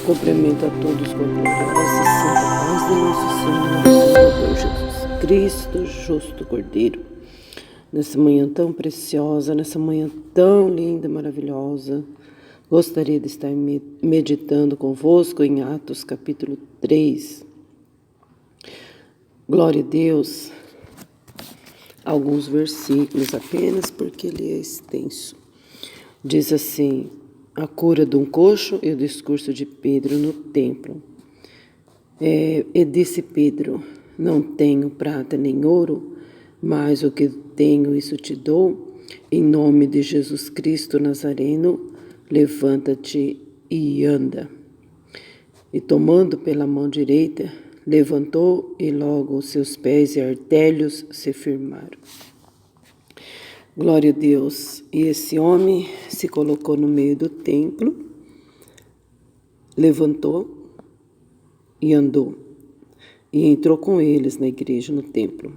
Cumprimento a todos com a gloriosa e santa paz de nosso Senhor e Salvador Jesus Cristo, justo Cordeiro. Nessa manhã tão preciosa, nessa manhã tão linda, maravilhosa, gostaria de estar meditando convosco em Atos capítulo 3. Glória a Deus. Alguns versículos apenas, porque ele é extenso. Diz assim: a cura de um coxo e o discurso de Pedro no templo. E disse Pedro: não tenho prata nem ouro, mas o que tenho isso te dou. Em nome de Jesus Cristo Nazareno, levanta-te e anda. E tomando pela mão direita, levantou e logo os seus pés e artérios se firmaram. Glória a Deus. E esse homem se colocou no meio do templo, levantou e andou. E entrou com eles na igreja, no templo,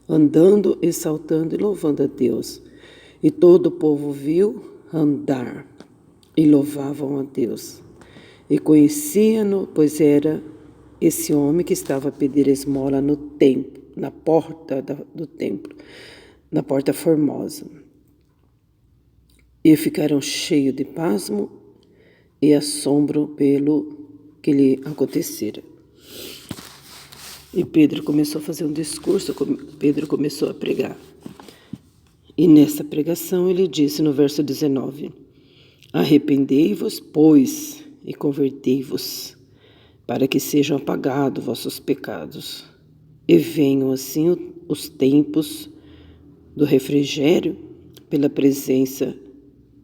andando e saltando e louvando a Deus. E todo o povo viu andar e louvavam a Deus. E conhecia-no, pois era esse homem que estava a pedir esmola no templo, na porta do templo, na porta formosa. E ficaram cheios de pasmo e assombro pelo que lhe acontecera. E Pedro começou a fazer um discurso, Pedro começou a pregar. E nessa pregação ele disse no verso 19: arrependei-vos, pois, e convertei-vos, para que sejam apagados vossos pecados, e venham assim os tempos do refrigério pela presença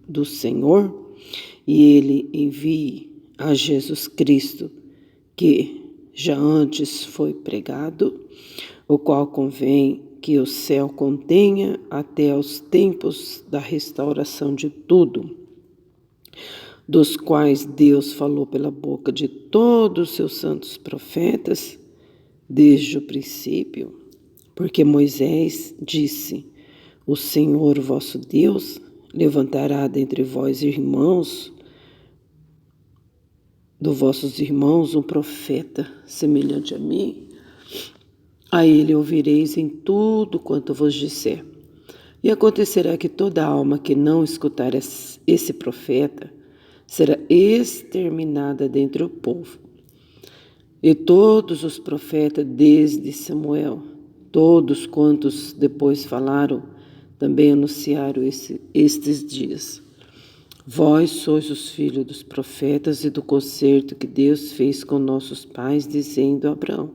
do Senhor, e Ele envie a Jesus Cristo, que já antes foi pregado, o qual convém que o céu contenha até aos tempos da restauração de tudo, dos quais Deus falou pela boca de todos os seus santos profetas, desde o princípio, porque Moisés disse: o Senhor vosso Deus levantará dentre vós irmãos, dos vossos irmãos, um profeta semelhante a mim. A ele ouvireis em tudo quanto vos disser. E acontecerá que toda alma que não escutar esse profeta será exterminada dentre o povo. E todos os profetas, desde Samuel, todos quantos depois falaram, também anunciaram estes dias. Vós sois os filhos dos profetas e do concerto que Deus fez com nossos pais, dizendo a Abraão: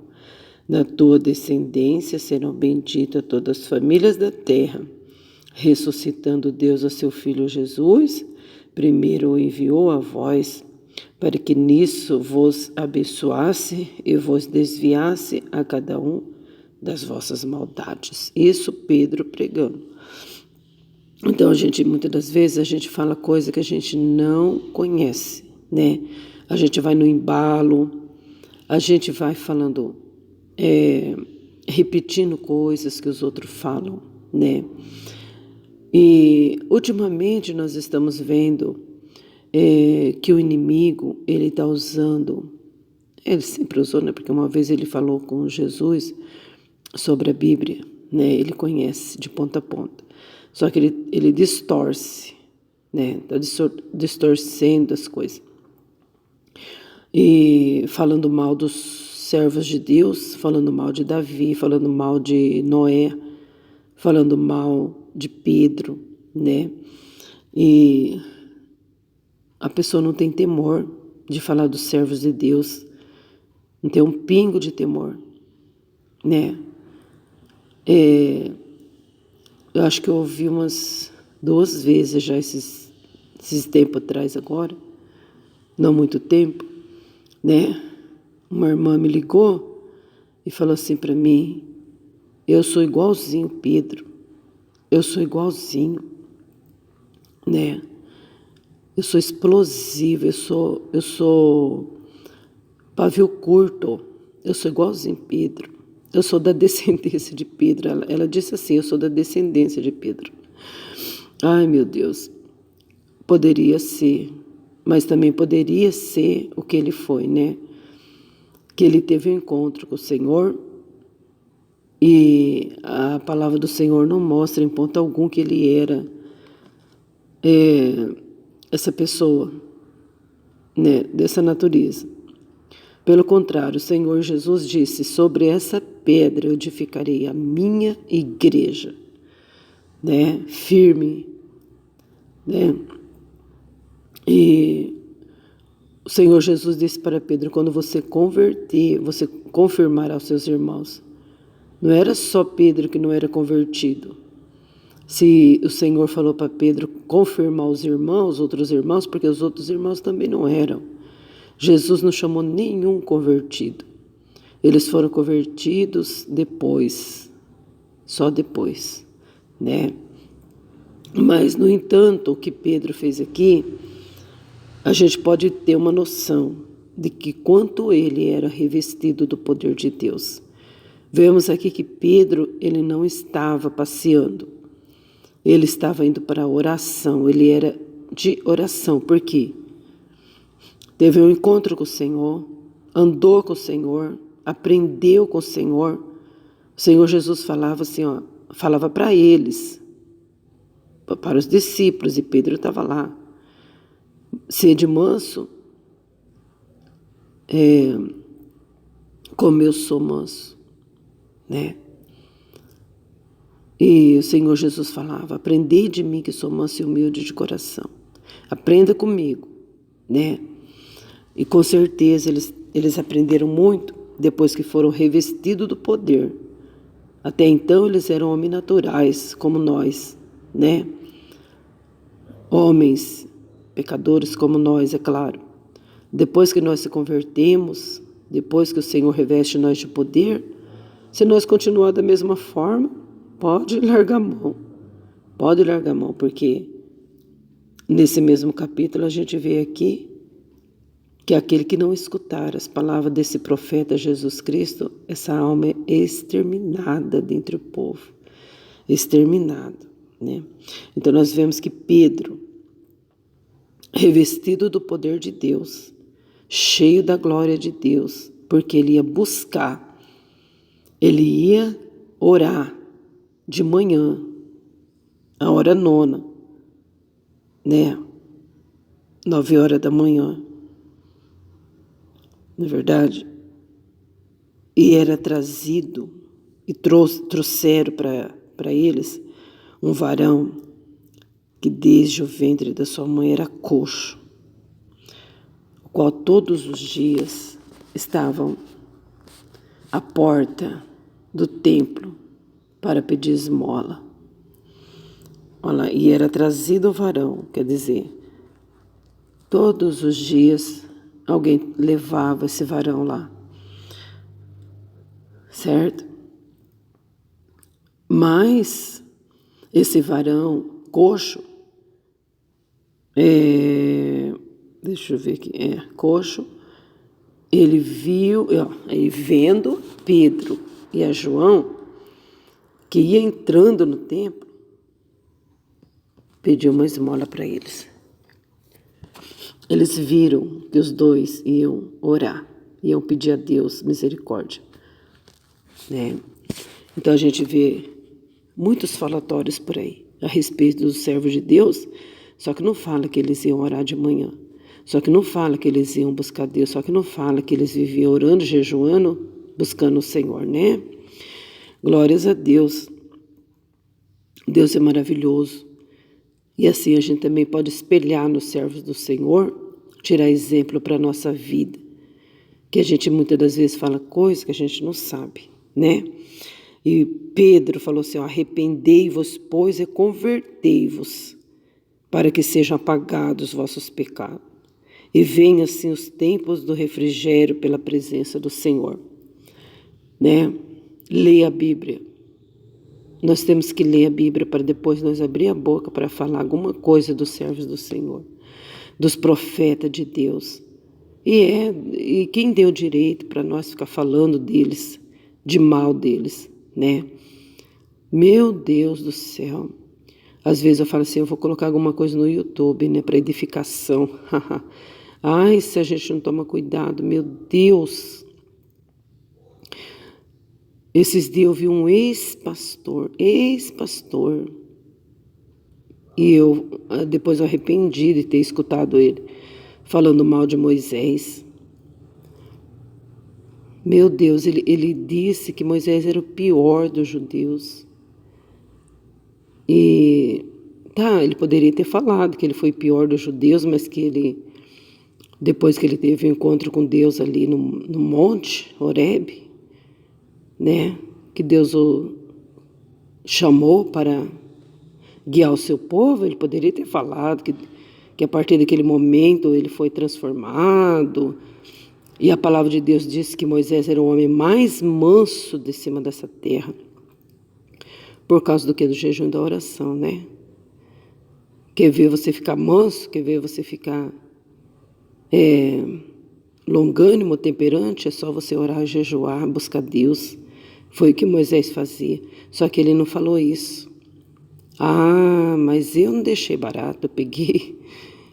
na tua descendência serão benditas todas as famílias da terra. Ressuscitando Deus a seu Filho Jesus, primeiro o enviou a vós, para que nisso vos abençoasse e vos desviasse a cada um das vossas maldades. Isso Pedro pregando. Então, muitas das vezes, a gente fala coisa que a gente não conhece, né? A gente vai no embalo, a gente vai falando, repetindo coisas que os outros falam, né? E, ultimamente, nós estamos vendo que o inimigo, ele está usando, ele sempre usou, né? Porque uma vez ele falou com Jesus sobre a Bíblia, né? Ele conhece de ponta a ponta. Só que ele distorce, né? Está distorcendo as coisas. E falando mal dos servos de Deus, falando mal de Davi, falando mal de Noé, falando mal de Pedro, né? E a pessoa não tem temor de falar dos servos de Deus, não tem um pingo de temor, né? Eu acho que eu ouvi umas 2 vezes já esses tempos atrás agora, não muito tempo, né? Uma irmã me ligou e falou assim para mim: eu sou igualzinho Pedro, eu sou igualzinho, né? Eu sou explosivo, eu sou pavio curto, eu sou igualzinho Pedro, eu sou da descendência de Pedro. Ela disse assim: eu sou da descendência de Pedro. Ai, meu Deus, poderia ser mas também poderia ser o que ele foi, né? Que ele teve um encontro com o Senhor e a palavra do Senhor não mostra em ponto algum que ele era essa pessoa, né, dessa natureza. Pelo contrário, o Senhor Jesus disse: sobre essa pedra eu edificarei a minha igreja, né, firme, né? E o Senhor Jesus disse para Pedro: quando você converter, você confirmará os seus irmãos. Não era só Pedro que não era convertido. Se o Senhor falou para Pedro confirmar os irmãos, outros irmãos, porque os outros irmãos também não eram. Jesus não chamou nenhum convertido. Eles foram convertidos depois, só depois, né? Mas, no entanto, o que Pedro fez aqui, a gente pode ter uma noção de que quanto ele era revestido do poder de Deus. Vemos aqui que Pedro, ele não estava passeando. Ele estava indo para a oração, ele era de oração. Por quê? Teve um encontro com o Senhor, andou com o Senhor, aprendeu com o Senhor. O Senhor Jesus falava assim, falava para eles, para os discípulos, e Pedro estava lá. Sede manso, como eu sou manso, né? E o Senhor Jesus falava: aprendei de mim que sou manso e humilde de coração. Aprenda comigo, né? E com certeza eles aprenderam muito depois que foram revestidos do poder. Até então eles eram homens naturais, como nós, né? Homens, pecadores como nós, é claro. Depois que nós se convertemos, depois que o Senhor reveste nós de poder, se nós continuar da mesma forma, pode largar a mão. Pode largar a mão, porque nesse mesmo capítulo a gente vê aqui que aquele que não escutar as palavras desse profeta Jesus Cristo, essa alma é exterminada dentre o povo. Exterminada, né? Então nós vemos que Pedro, revestido do poder de Deus, cheio da glória de Deus, porque ele ia buscar, ele ia orar de manhã, a hora 9, né? 9 horas da manhã, não é verdade? E era trazido, e trouxeram para eles um varão que desde o ventre da sua mãe era coxo, o qual todos os dias estavam à porta do templo para pedir esmola. Olha, e era trazido o varão, quer dizer, todos os dias alguém levava esse varão lá, certo? Mas esse varão coxo, deixa eu ver aqui, coxo, ele viu, ele vendo Pedro e a João, que ia entrando no templo, pediu uma esmola para eles. Eles viram que os dois iam orar, iam pedir a Deus misericórdia, né? Então a gente vê muitos falatórios por aí a respeito dos servos de Deus, só que não fala que eles iam orar de manhã, só que não fala que eles iam buscar Deus, só que não fala que eles viviam orando, jejuando, buscando o Senhor, né? Glórias a Deus. Deus é maravilhoso. E assim a gente também pode espelhar nos servos do Senhor, tirar exemplo para a nossa vida. Que a gente muitas das vezes fala coisas que a gente não sabe, né? E Pedro falou assim, arrependei-vos, pois, e convertei-vos, para que sejam apagados os vossos pecados. E venham assim os tempos do refrigério pela presença do Senhor, né? Leia a Bíblia. Nós temos que ler a Bíblia para depois nós abrir a boca para falar alguma coisa dos servos do Senhor, dos profetas de Deus. E quem deu direito para nós ficar falando deles, de mal deles, né? Meu Deus do céu, Às vezes eu falo assim, eu vou colocar alguma coisa no YouTube, né, para edificação. Ai, se a gente não toma cuidado, meu Deus. Esses dias eu vi um ex-pastor, e depois eu arrependi de ter escutado ele falando mal de Moisés. Meu Deus, ele disse que Moisés era o pior dos judeus. E ele poderia ter falado que ele foi o pior dos judeus, mas que ele, depois que ele teve o um encontro com Deus ali no monte Horebe, né, que Deus o chamou para guiar o seu povo, ele poderia ter falado que a partir daquele momento ele foi transformado. E a palavra de Deus diz que Moisés era o homem mais manso de cima dessa terra. Por causa do que? Do jejum e da oração, né? Quer ver você ficar manso? Quer ver você ficar longânimo, temperante? É só você orar, jejuar, buscar Deus. Foi o que Moisés fazia. Só que ele não falou isso. Ah, mas eu não deixei barato. Eu peguei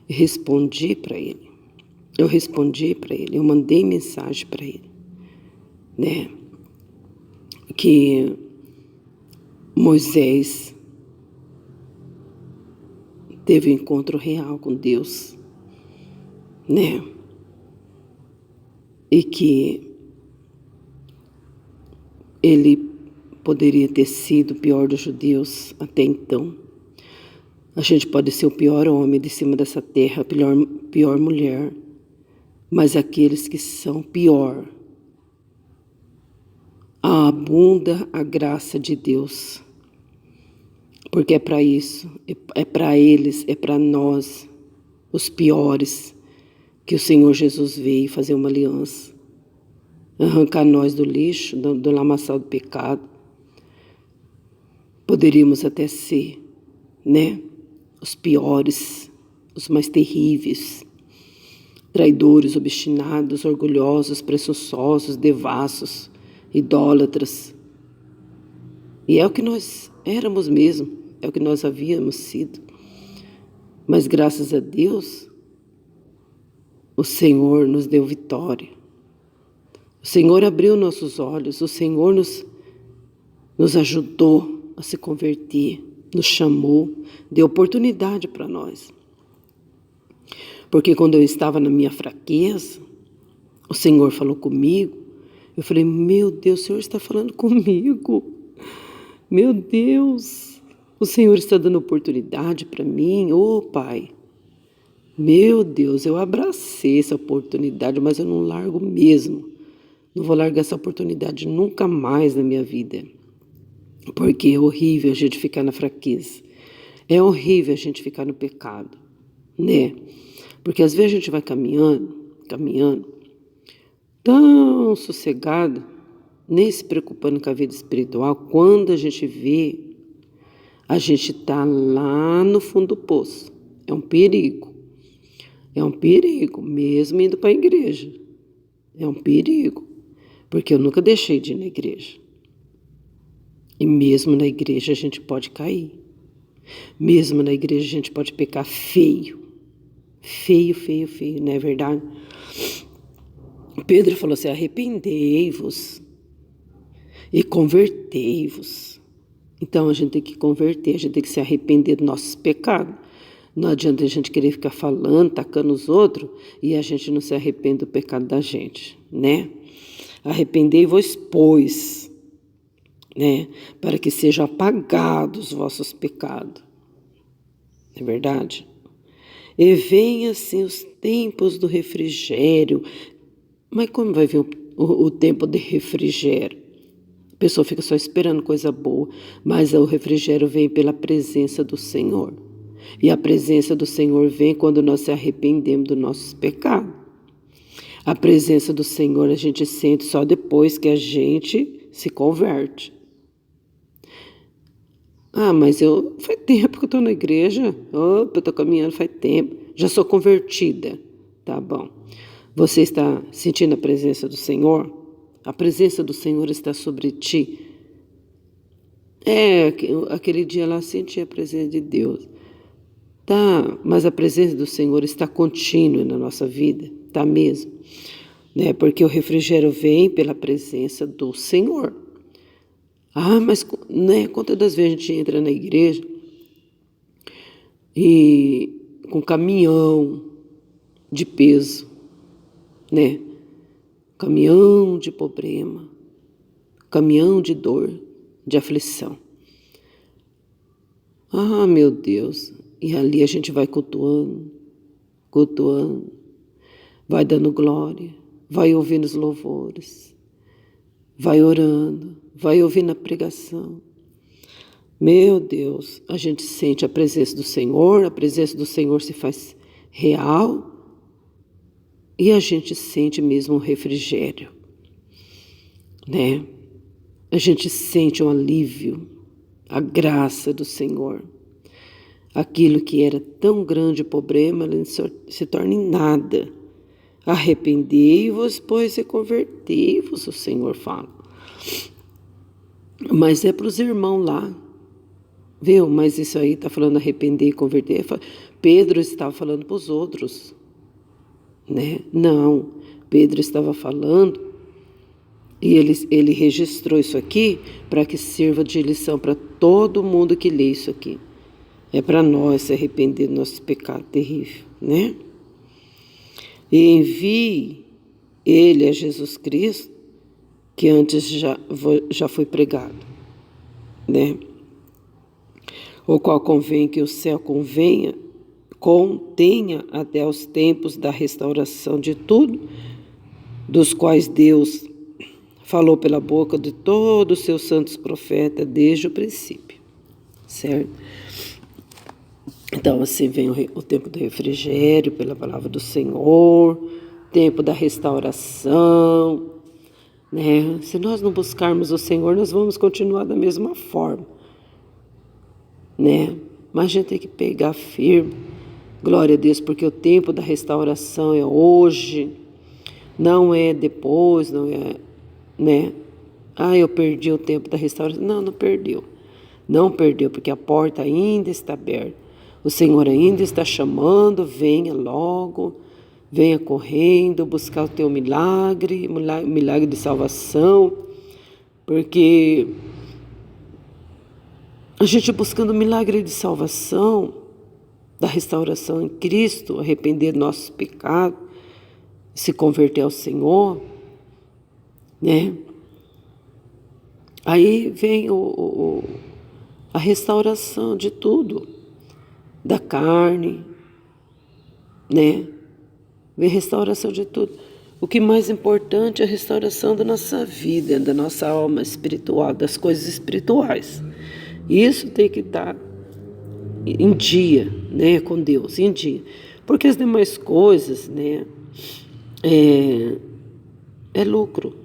e respondi para ele. Eu mandei mensagem para ele, né? Que Moisés teve um encontro real com Deus, né? E que ele poderia ter sido o pior dos judeus até então. A gente pode ser o pior homem de cima dessa terra, a pior mulher, mas aqueles que são pior, abunda a graça de Deus. Porque é para isso, é para eles, é para nós, os piores, que o Senhor Jesus veio fazer uma aliança. Arrancar nós do lixo, do lamaçal do pecado. Poderíamos até ser, né? Os piores, os mais terríveis. Traidores, obstinados, orgulhosos, presunçosos, devassos, idólatras. E é o que nós éramos mesmo, é o que nós havíamos sido. Mas graças a Deus, o Senhor nos deu vitória. O Senhor abriu nossos olhos, o Senhor nos ajudou a se converter, nos chamou, deu oportunidade para nós. Porque quando eu estava na minha fraqueza, o Senhor falou comigo. Eu falei, meu Deus, o Senhor está falando comigo. Meu Deus, o Senhor está dando oportunidade para mim. Ô Pai, meu Deus, eu abracei essa oportunidade, mas eu não largo mesmo. Não vou largar essa oportunidade nunca mais na minha vida. Porque é horrível a gente ficar na fraqueza. É horrível a gente ficar no pecado, né? Porque às vezes a gente vai caminhando, tão sossegado, nem se preocupando com a vida espiritual. Quando a gente vê, a gente está lá no fundo do poço. É um perigo. É um perigo, mesmo indo para a igreja. É um perigo. Porque eu nunca deixei de ir na igreja. E mesmo na igreja a gente pode cair. Mesmo na igreja a gente pode pecar feio. Feio, não é verdade? Pedro falou assim, arrependei-vos e convertei-vos. Então a gente tem que converter, a gente tem que se arrepender dos nossos pecados. Não adianta a gente querer ficar falando, tacando os outros, e a gente não se arrepende do pecado da gente, né? Arrependei-vos, pois, né? Para que sejam apagados os vossos pecados. Não é verdade? E venham assim os tempos do refrigério. Mas como vai vir o tempo de refrigério? A pessoa fica só esperando coisa boa, mas o refrigério vem pela presença do Senhor. E a presença do Senhor vem quando nós se arrependemos dos nossos pecados. A presença do Senhor a gente sente só depois que a gente se converte. Ah, mas faz tempo que eu estou na igreja. Eu estou caminhando faz tempo. Já sou convertida. Tá bom. Você está sentindo a presença do Senhor? A presença do Senhor está sobre ti. Aquele dia lá senti a presença de Deus. Tá, mas a presença do Senhor está contínua na nossa vida, tá mesmo, né? Porque o refrigério vem pela presença do Senhor. Ah, mas, né, quantas das vezes a gente entra na igreja e com caminhão de peso, né? Caminhão de problema, caminhão de dor, de aflição. Ah, meu Deus. E ali a gente vai cultuando, cultuando, vai dando glória, vai ouvindo os louvores, vai orando, vai ouvindo a pregação. Meu Deus, a gente sente a presença do Senhor se faz real e a gente sente mesmo um refrigério, né? A gente sente um alívio, a graça do Senhor. Aquilo que era tão grande problema, ele se torna em nada. Arrependei-vos, pois e convertei-vos, o Senhor fala. Mas é para os irmãos lá, viu? Mas isso aí está falando arrepender e converter. Pedro estava falando para os outros, né? Não, Pedro estava falando e ele registrou isso aqui para que sirva de lição para todo mundo que lê isso aqui. É para nós se arrepender do nosso pecado terrível, né? E envie ele a Jesus Cristo, que antes já foi pregado, né? O qual convém que o céu contenha até os tempos da restauração de tudo, dos quais Deus falou pela boca de todos os seus santos profetas desde o princípio, certo? Então, assim vem o tempo do refrigério pela palavra do Senhor, tempo da restauração, né? Se nós não buscarmos o Senhor, nós vamos continuar da mesma forma, né? Mas a gente tem que pegar firme, glória a Deus, porque o tempo da restauração é hoje, não é depois, não é, né? Ah, eu perdi o tempo da restauração. Não, não perdeu. Não perdeu, porque a porta ainda está aberta. O Senhor ainda está chamando, venha logo, venha correndo, buscar o teu milagre, milagre de salvação, porque a gente buscando o milagre de salvação, da restauração em Cristo, arrepender do nosso pecado, se converter ao Senhor, né? Aí vem a restauração de tudo, da carne, né? Vem a restauração de tudo. O que mais importante é a restauração da nossa vida, da nossa alma espiritual, das coisas espirituais. Isso tem que estar em dia, né, com Deus, em dia. Porque as demais coisas, né, é lucro.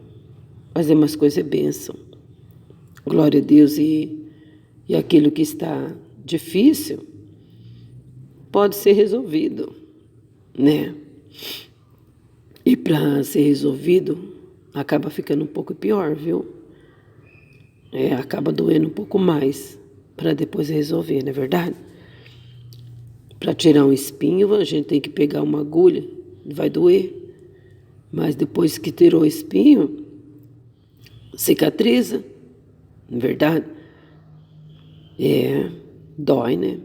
As demais coisas é bênção. Glória a Deus. E aquilo que está difícil pode ser resolvido, né? E para ser resolvido, acaba ficando um pouco pior, viu? Acaba doendo um pouco mais para depois resolver, não é verdade? Para tirar um espinho, a gente tem que pegar uma agulha, vai doer. Mas depois que tirou o espinho, cicatriza, não é verdade? Dói, né?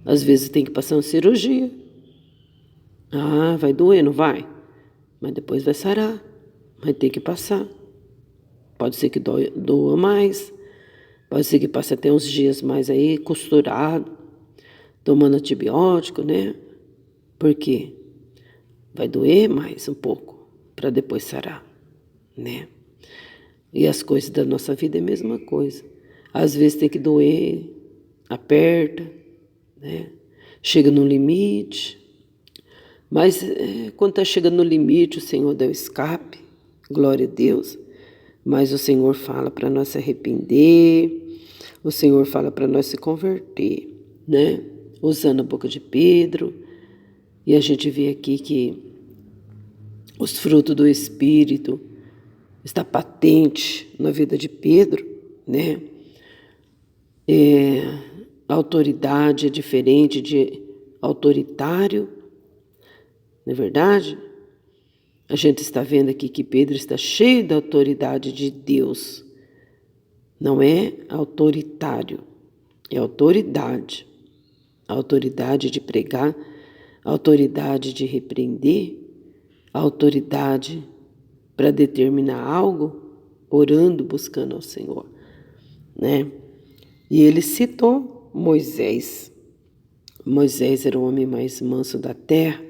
Às vezes tem que passar uma cirurgia. Ah, vai doer, não vai? Mas depois vai sarar, mas tem que passar. Pode ser que doa mais, pode ser que passe até uns dias mais aí, costurado, tomando antibiótico, né? Por quê? Vai doer mais um pouco, para depois sarar, né? E as coisas da nossa vida é a mesma coisa. Às vezes tem que doer, aperta, né? Chega no limite. Mas quando está chegando no limite, o Senhor dá o escape, glória a Deus. Mas o Senhor fala para nós se arrepender, o Senhor fala para nós se converter, né? Usando a boca de Pedro. E a gente vê aqui que os frutos do Espírito está patente na vida de Pedro, né? Autoridade é diferente de autoritário, não é verdade? A gente está vendo aqui que Pedro está cheio da autoridade de Deus. Não é autoritário, é autoridade. A autoridade de pregar, a autoridade de repreender, a autoridade para determinar algo, orando, buscando ao Senhor, né? E ele citou Moisés. Moisés era o homem mais manso da terra.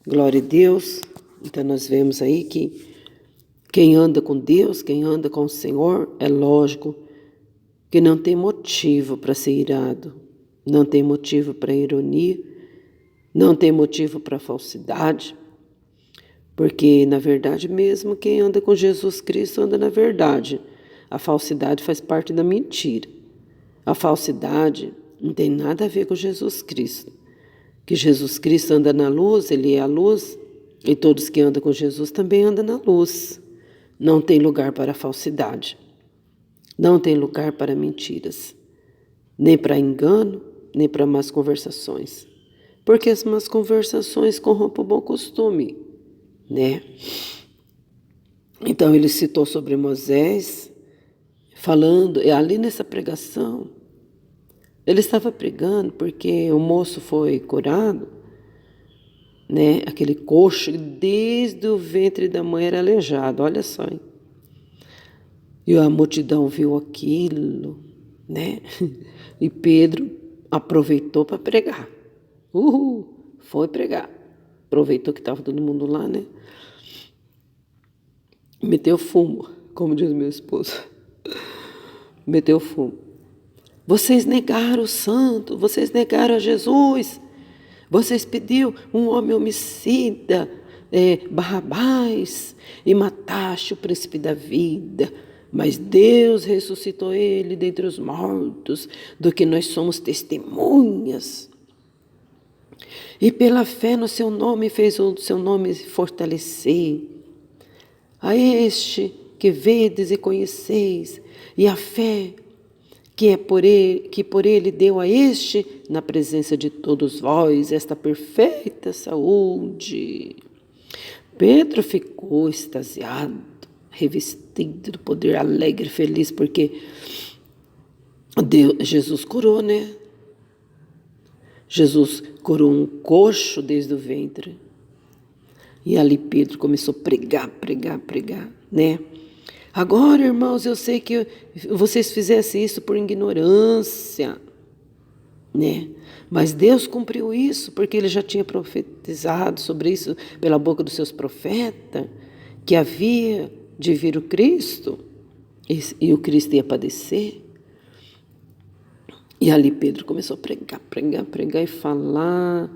Glória a Deus. Então nós vemos aí que quem anda com Deus, quem anda com o Senhor, é lógico que não tem motivo para ser irado, não tem motivo para ironia, não tem motivo para falsidade, porque, na verdade mesmo, quem anda com Jesus Cristo anda na verdade. A falsidade faz parte da mentira. A falsidade não tem nada a ver com Jesus Cristo. Que Jesus Cristo anda na luz, Ele é a luz, e todos que andam com Jesus também andam na luz. Não tem lugar para falsidade. Não tem lugar para mentiras. Nem para engano, nem para más conversações. Porque as más conversações corrompem o bom costume, né? Então ele citou sobre Moisés, falando, ali nessa pregação, ele estava pregando porque o moço foi curado, né? Aquele coxo, desde o ventre da mãe era aleijado, olha só, hein? E a multidão viu aquilo, né? E Pedro aproveitou para pregar. Foi pregar. Aproveitou que estava todo mundo lá, né? Meteu fumo, como diz meu esposo. Meteu fumo. Vocês negaram o santo, vocês negaram a Jesus. Vocês pediram um homem homicida, Barrabás, e mataste o príncipe da vida. Mas Deus ressuscitou ele dentre os mortos, do que nós somos testemunhas. E pela fé no seu nome fez o seu nome fortalecer. A este que vedes e conheceis, e a fé que por ele deu a este, na presença de todos vós, esta perfeita saúde. Pedro ficou extasiado, revestido do poder, alegre, feliz, porque Jesus curou, né? Jesus curou um coxo desde o ventre. E ali Pedro começou a pregar, né? Agora, irmãos, eu sei que vocês fizessem isso por ignorância, né? Mas Deus cumpriu isso, porque Ele já tinha profetizado sobre isso pela boca dos seus profetas, que havia de vir o Cristo, e o Cristo ia padecer. E ali Pedro começou a pregar e falar,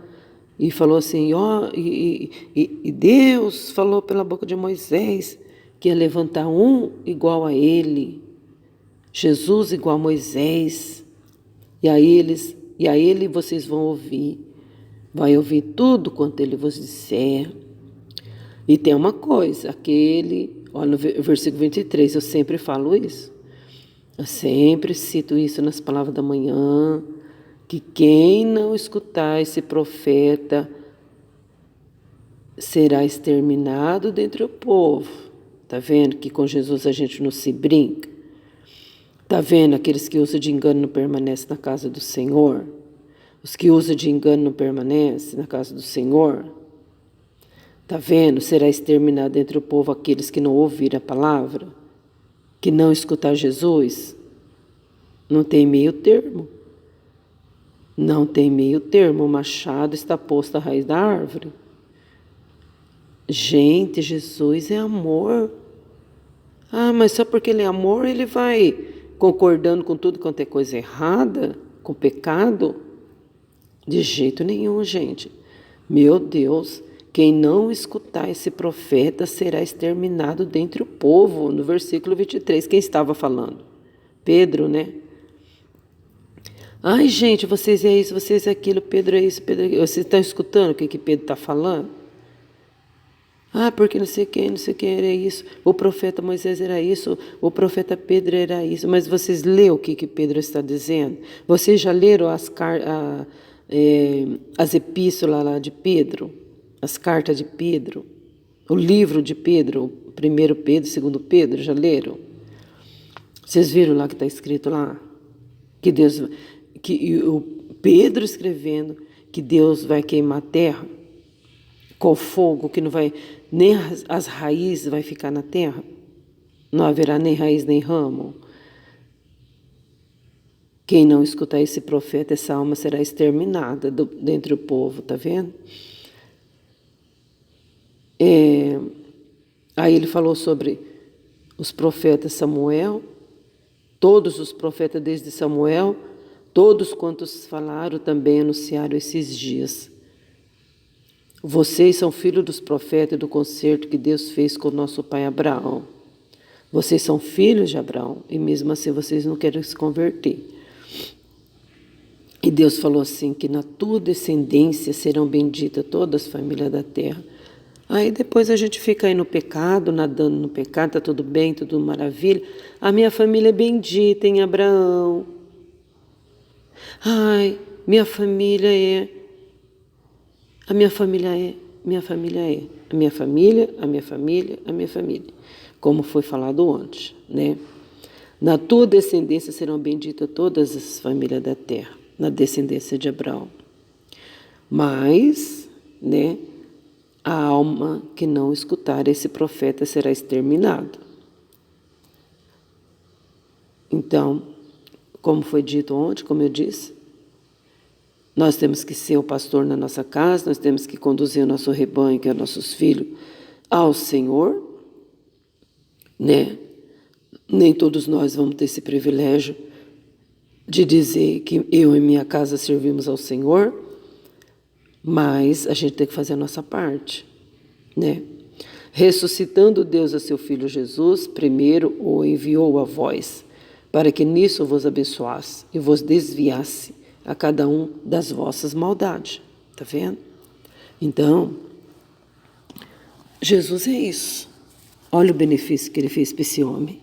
e falou assim, e Deus falou pela boca de Moisés que ia levantar um igual a ele, Jesus igual a Moisés, e a ele vocês vão ouvir, vai ouvir tudo quanto ele vos disser. E tem uma coisa, olha no versículo 23, eu sempre falo isso, eu sempre cito isso nas palavras da manhã, que quem não escutar esse profeta será exterminado dentre o povo. Está vendo que com Jesus a gente não se brinca? Está vendo aqueles que usam de engano não permanecem na casa do Senhor? Os que usam de engano não permanecem na casa do Senhor? Está vendo? Será exterminado entre o povo aqueles que não ouviram a palavra, que não escutar Jesus. Não tem meio termo. Não tem meio termo. O machado está posto à raiz da árvore. Gente, Jesus é amor. Mas só porque Ele é amor, Ele vai concordando com tudo quanto é coisa errada, com pecado? De jeito nenhum, gente. Meu Deus, quem não escutar esse profeta será exterminado dentre o povo. No versículo 23, quem estava falando? Pedro, né? Ai, gente, vocês é isso, vocês é aquilo, Pedro é isso, Pedro é aquilo. Vocês estão escutando o que Pedro está falando? Ah, porque não sei quem era isso. O profeta Moisés era isso. O profeta Pedro era isso. Mas vocês leram o que Pedro está dizendo? Vocês já leram as epístolas lá de Pedro? As cartas de Pedro? O livro de Pedro? Primeiro Pedro, segundo Pedro, já leram? Vocês viram lá que está escrito lá? Que Deus, que o Pedro escrevendo que Deus vai queimar a terra com fogo, que não vai, nem as raízes vai ficar na terra. Não haverá nem raiz nem ramo. Quem não escutar esse profeta, essa alma será exterminada dentre o povo, tá vendo? Aí ele falou sobre os profetas Samuel, todos os profetas desde Samuel, todos quantos falaram também anunciaram esses dias. Vocês são filhos dos profetas e do concerto que Deus fez com o nosso pai Abraão. Vocês são filhos de Abraão e mesmo assim vocês não querem se converter. E Deus falou assim, que na tua descendência serão benditas todas as famílias da terra. Aí depois a gente fica aí no pecado, nadando no pecado, está tudo bem, tudo maravilha. A minha família é bendita em Abraão. Ai, minha família é... A minha família é... Minha família é... A minha família, a minha família, a minha família. Como foi falado antes, né? Na tua descendência serão benditas todas as famílias da terra, na descendência de Abraão. Mas, né? A alma que não escutar esse profeta será exterminada. Então, como foi dito ontem, como eu disse, nós temos que ser o pastor na nossa casa, nós temos que conduzir o nosso rebanho, que é nossos filhos, ao Senhor, né? Nem todos nós vamos ter esse privilégio de dizer que eu e minha casa servimos ao Senhor, mas a gente tem que fazer a nossa parte, né? Ressuscitando Deus a seu Filho Jesus, primeiro o enviou a vós, para que nisso vos abençoasse e vos desviasse a cada um das vossas maldades. Tá vendo? Então, Jesus é isso. Olha o benefício que ele fez para esse homem,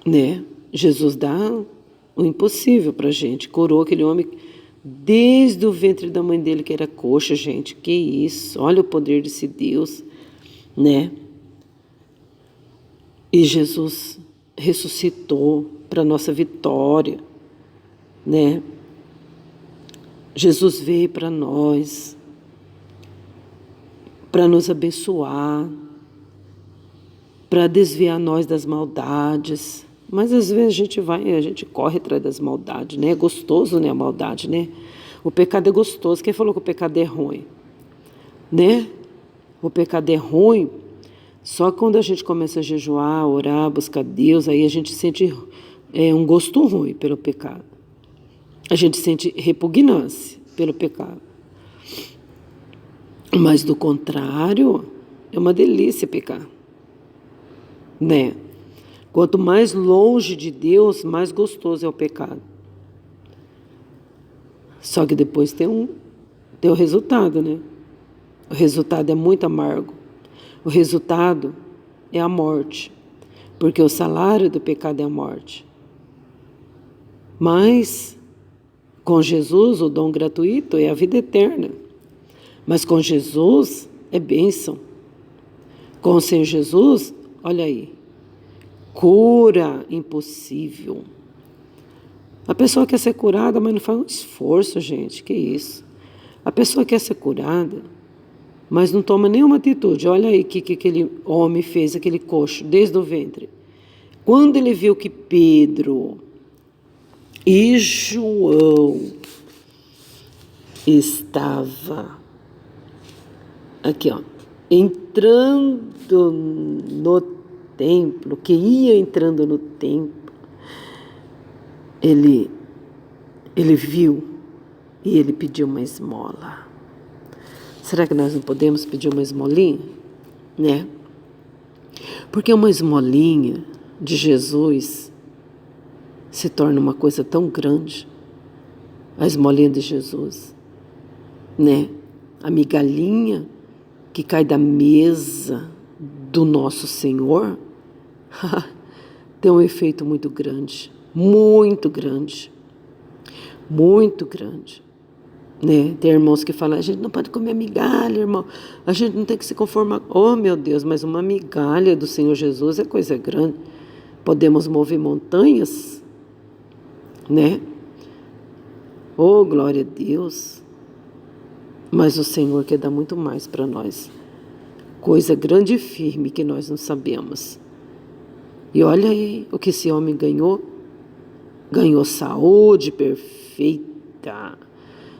né? Jesus dá o impossível para a gente. Curou aquele homem desde o ventre da mãe dele, que era coxa, gente. Que isso? Olha o poder desse Deus, né? E Jesus ressuscitou para nossa vitória, né? Jesus veio para nós, para nos abençoar, para desviar nós das maldades. Mas às vezes a gente corre atrás das maldades, né? É gostoso, né, a maldade, né? O pecado é gostoso. Quem falou que o pecado é ruim? Né? O pecado é ruim só quando a gente começa a jejuar, orar, buscar Deus, aí a gente sente um gosto ruim pelo pecado. A gente sente repugnância pelo pecado. Mas do contrário, é uma delícia pecar, né? Quanto mais longe de Deus, mais gostoso é o pecado. Só que depois tem o resultado, né? O resultado é muito amargo. O resultado é a morte, porque o salário do pecado é a morte. Mas, com Jesus, o dom gratuito é a vida eterna. Mas com Jesus é bênção. Com o Senhor Jesus, olha aí, cura impossível. A pessoa quer ser curada, mas não faz um esforço, gente. Que isso? A pessoa quer ser curada, mas não toma nenhuma atitude. Olha aí o que aquele homem fez, aquele coxo, desde o ventre. Quando ele viu que Pedro e João estava aqui, ó, entrando no templo, que ia entrando no templo, ele viu e ele pediu uma esmola. Será que nós não podemos pedir uma esmolinha? Né? Porque uma esmolinha de Jesus se torna uma coisa tão grande. A esmolinha de Jesus, né? A migalhinha que cai da mesa do nosso Senhor, tem um efeito muito grande, muito grande, muito grande. Né? Tem irmãos que falam, a gente não pode comer migalha, irmão, a gente não tem que se conformar. Oh, meu Deus, mas uma migalha do Senhor Jesus é coisa grande. Podemos mover montanhas, né? Oh, glória a Deus. Mas o Senhor quer dar muito mais para nós. Coisa grande e firme que nós não sabemos. E olha aí o que esse homem ganhou. Ganhou saúde perfeita.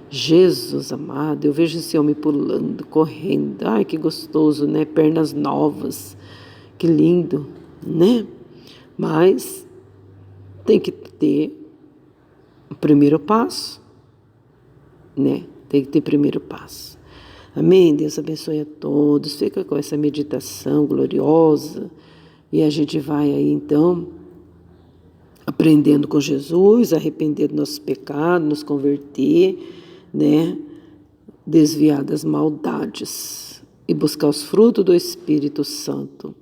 Jesus amado, eu vejo esse homem pulando, correndo. Ai, que gostoso, né? Pernas novas. Que lindo, né? Mas tem que ter o primeiro passo, né? Tem que ter primeiro passo. Amém? Deus abençoe a todos. Fica com essa meditação gloriosa. E a gente vai aí, então, aprendendo com Jesus, arrepender dos nossos pecados, nos converter, né? Desviar das maldades e buscar os frutos do Espírito Santo.